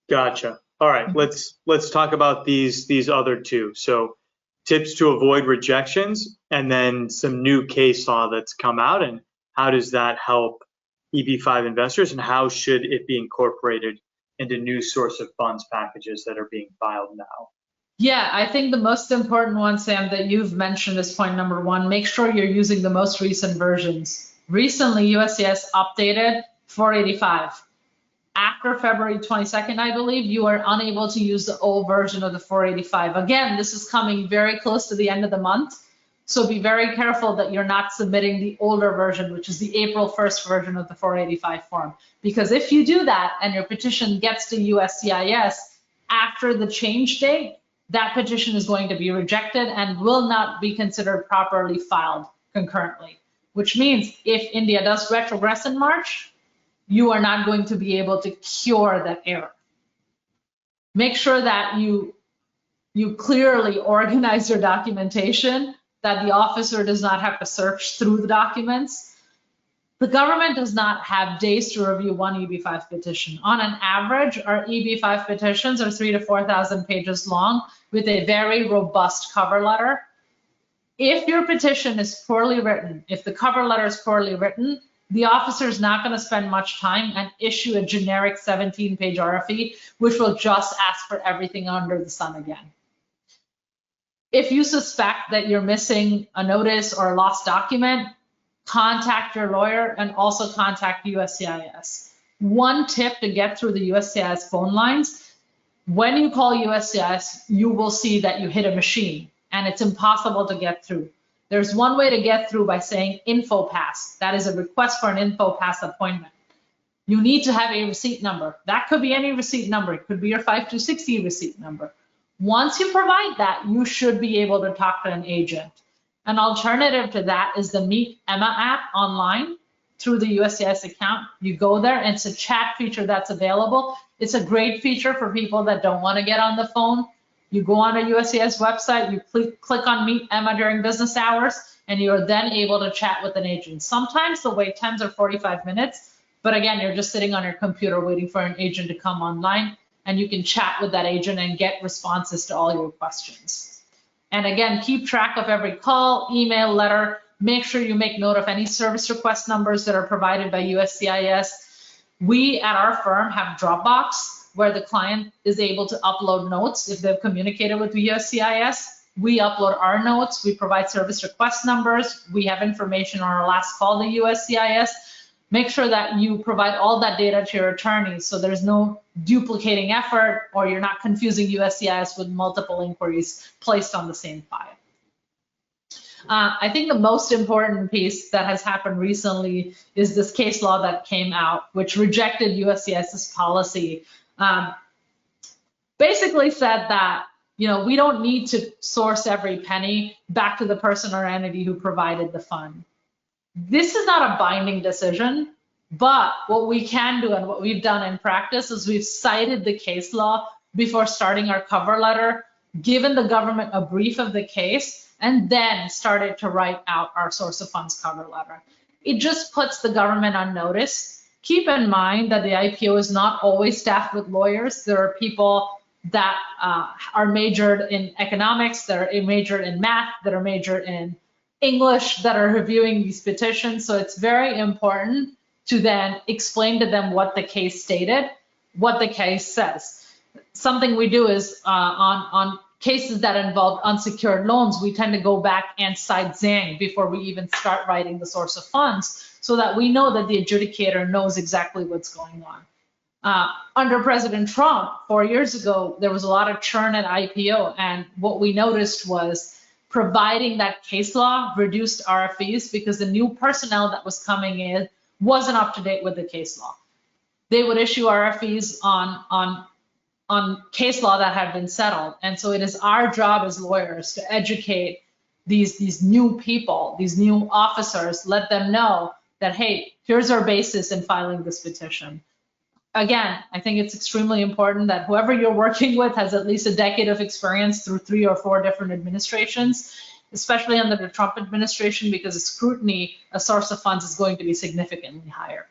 Gotcha. All right, let's talk about these other two. So tips to avoid rejections, and then some new case law that's come out, and how does that help EB-5 investors, and how should it be incorporated into new source of funds packages that are being filed now? Yeah, I think the most important one, Sam, that you've mentioned is point number one. Make sure you're using the most recent versions. Recently, USCIS updated 485. After February 22nd, I believe, you are unable to use the old version of the 485. Again, this is coming very close to the end of the month, so be very careful that you're not submitting the older version, which is the April 1st version of the 485 form. Because if you do that and your petition gets to USCIS after the change date, that petition is going to be rejected and will not be considered properly filed concurrently, which means if India does retrogress in March, you are not going to be able to cure that error. Make sure that you clearly organize your documentation, that the officer does not have to search through the documents. The government does not have days to review one EB-5 petition. On an average, our EB-5 petitions are 3,000 to 4,000 pages long with a very robust cover letter. If your petition is poorly written, if the cover letter is poorly written, the officer is not going to spend much time and issue a generic 17-page RFE, which will just ask for everything under the sun again. If you suspect that you're missing a notice or a lost document, contact your lawyer and also contact USCIS. One tip to get through the USCIS phone lines, when you call USCIS, you will see that you hit a machine and it's impossible to get through. There's one way to get through by saying info pass. That is a request for an info pass appointment. You need to have a receipt number. That could be any receipt number. It could be your I-526E receipt number. Once you provide that, you should be able to talk to an agent. An alternative to that is the Meet Emma app online through the USCIS account. You go there and it's a chat feature that's available. It's a great feature for people that don't want to get on the phone. You go on a USCIS website, you click on Meet Emma during business hours, and you're then able to chat with an agent. Sometimes the wait times are 45 minutes, but again, you're just sitting on your computer waiting for an agent to come online, and you can chat with that agent and get responses to all your questions. And again, keep track of every call, email, letter. Make sure you make note of any service request numbers that are provided by USCIS. We at our firm have Dropbox, where the client is able to upload notes if they've communicated with the USCIS. We upload our notes, we provide service request numbers, we have information on our last call to USCIS. Make sure that you provide all that data to your attorneys so there's no duplicating effort or you're not confusing USCIS with multiple inquiries placed on the same file. I think the most important piece that has happened recently is this case law that came out, which rejected USCIS's policy. Basically said that, you know, we don't need to source every penny back to the person or entity who provided the fund. This is not a binding decision, but what we can do and what we've done in practice is we've cited the case law before starting our cover letter, given the government a brief of the case, and then started to write out our source of funds cover letter. It just puts the government on notice. Keep in mind that the IPO is not always staffed with lawyers. There are people that are majored in economics, that are majored in math, that are majored in English, that are reviewing these petitions. So it's very important to then explain to them what the case stated, what the case says. Something we do is on cases that involve unsecured loans, we tend to go back and cite Zhang before we even start writing the source of funds, so that we know that the adjudicator knows exactly what's going on. Under President Trump, 4 years ago, there was a lot of churn at IPO, and what we noticed was providing that case law reduced RFEs because the new personnel that was coming in wasn't up to date with the case law. They would issue RFEs on case law that had been settled, and so it is our job as lawyers to educate these new people, these new officers, let them know that, hey, here's our basis in filing this petition. Again, I think it's extremely important that whoever you're working with has at least a decade of experience through 3 or 4 different administrations, especially under the Trump administration, because the scrutiny, a source of funds is going to be significantly higher.